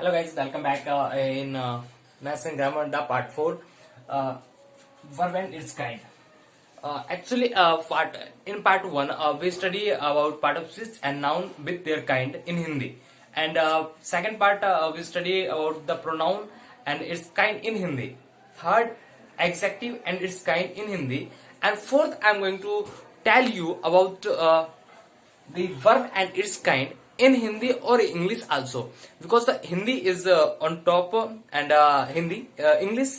Hello guys, welcome back in Maths and Grammar, the part 4, verb and its kind. In part 1, we study about participials and noun with their kind in Hindi. And second part, we study about the pronoun and its kind in Hindi. Third, adjective and its kind in Hindi. And fourth, I'm going to tell you about the verb and its kind in Hindi or English also, because the Hindi is on top and English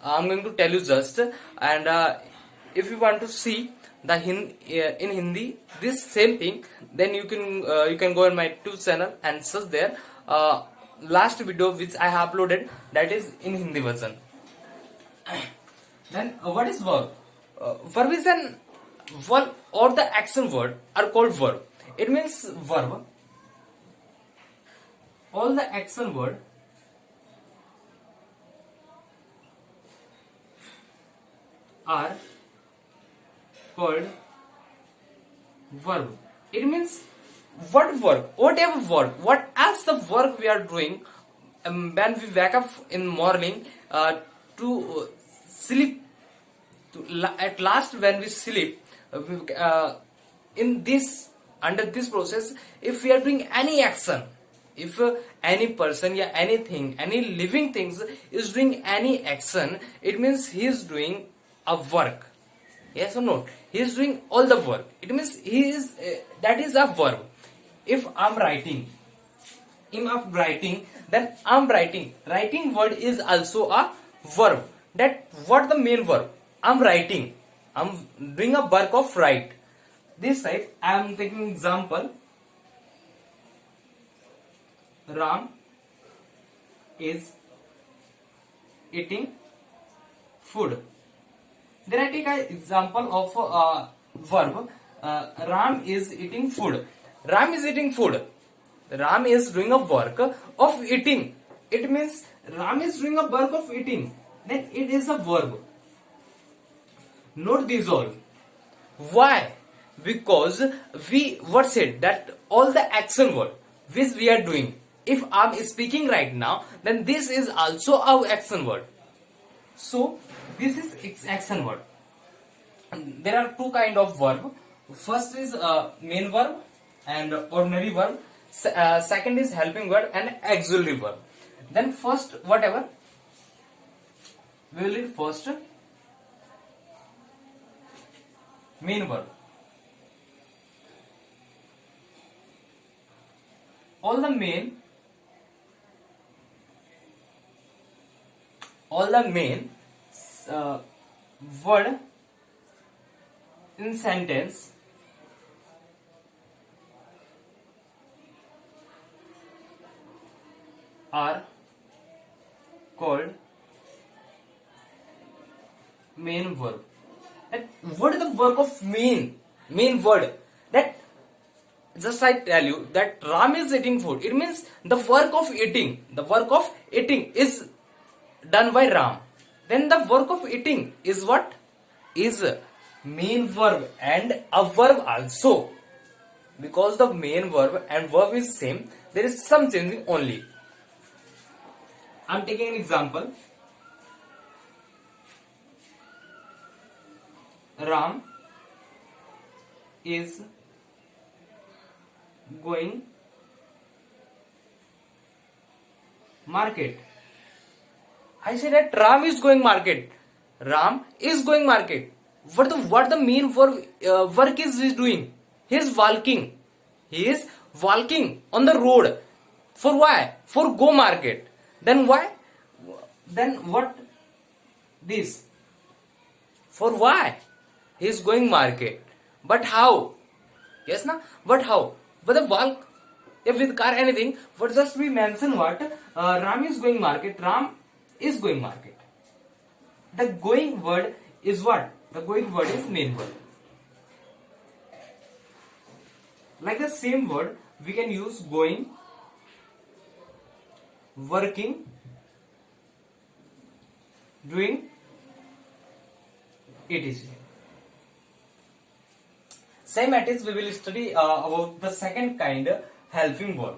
I'm going to tell you just. And if you want to see the in Hindi this same thing, then you can go in my YouTube channel and search there last video which I have uploaded, that is in Hindi version. Then what is verb? Verb is an verb or the action word are called verb. It means verb. All the action word are called verb. It means what work, whatever work, what else the work we are doing when we wake up in morning to sleep. At last, when we sleep, in this under this process, if we are doing any action, if any person, yeah, anything, any living things is doing any action, it means he is doing a work. Yes or no? He is doing all the work. It means he is that is a verb. If I'm writing, then I'm writing. Writing word is also a verb. That what the main verb? I'm writing. I'm doing a work of write. This type, I am taking example. Ram is eating food. Then I take an example of verb. Ram is eating food. Ram is eating food. Ram is doing a work of eating. It means Ram is doing a work of eating. Then it is a verb. Note these all. Why? Because we what said that all the action word which we are doing. If I am speaking right now, then this is also our action word. So this is action word. There are two kind of verb. First is main verb and ordinary verb. Second is helping verb and auxiliary verb. Then first whatever we will read first main verb. All the main word in sentence are called main verb. That what is the work of main word? That just I tell you that Ram is eating food. It means the work of eating. The work of eating is done by Ram. Then the work of eating is what? Is main verb and a verb also. Because the main verb and verb is same, there is some changing only. I am taking an example. Ram is going market. I say that Ram is going market. Ram is going market. What the main verb work is he doing? He is walking. He is walking on the road. For why? For go market. Then why? Then what? This. For why? He is going market. But how? Yes, na? But how? But the walk, if with car anything, but just we mention what? Ram is going market. Ram is going market. The going word is what? The going word is main word. Like the same word, we can use going, working, doing, etc. Same at is we will study about the second kind, helping verb.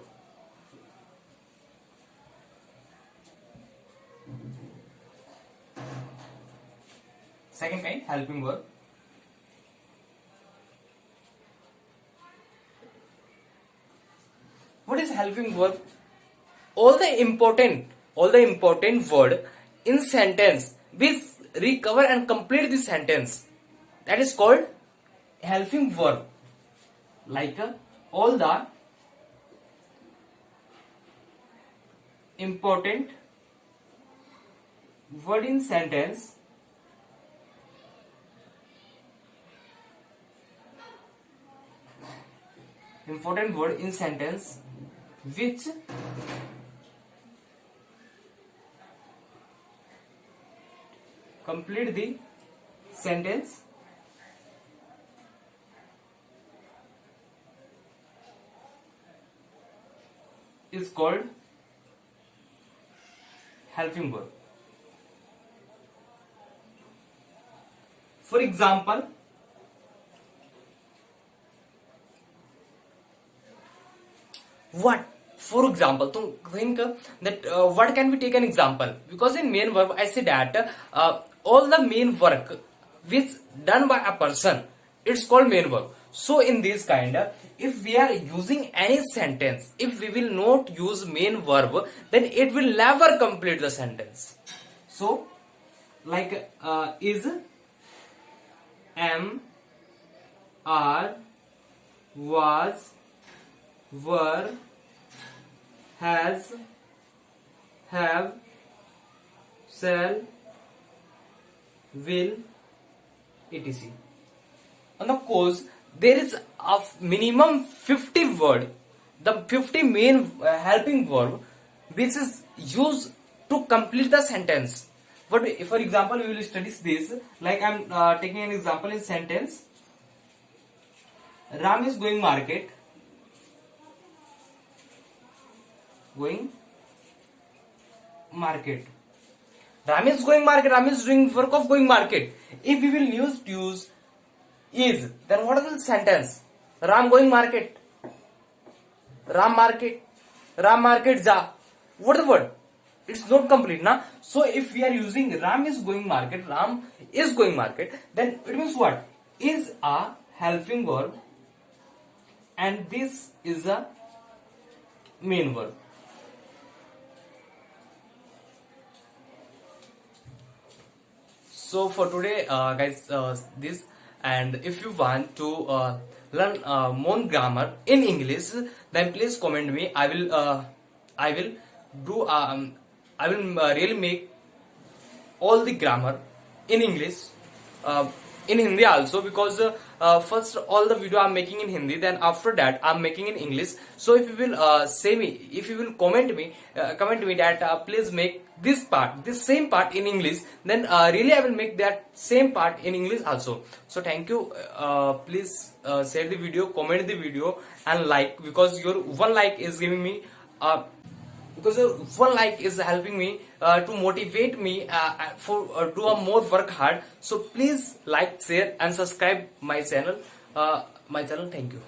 Second kind, helping verb. What is helping verb? All the important word in sentence which recover and complete the sentence, that is called helping verb. Like all the important word in sentence which complete the sentence is called helping verb. For example, what? For example, to think that what can we take an example? Because in main verb, I say that all the main work which done by a person, it's called main verb. So in this kind, if we are using any sentence, if we will not use main verb, then it will never complete the sentence. So, like is, am, are, was, were, has, have, shall, will, etc. And of course, there is a minimum 50 word, the 50 main helping verb which is used to complete the sentence. But for example, we will study this. Like I am taking an example in sentence. Ram is going market. Going market. Ram is going market. Ram is doing work of going market. If we will use is, then what is the sentence? Ram going market. Ram market. Ram market ja. What is the word? It's not complete, na? So if we are using Ram is going market, then it means what? Is a helping verb and this is a main verb. So for today, guys, this, and if you want to learn more grammar in English, then please comment me. I will really make all the grammar in English, in Hindi also, because first all the video I'm making in Hindi, then after that I'm making in English. So if you will comment me that please make this same part in English, then really I will make that same part in English also. So thank you. Please share the video, comment the video, and like, because your one like is giving me helping me to motivate me for do a more work hard. So please like, share, and subscribe my channel. Thank you.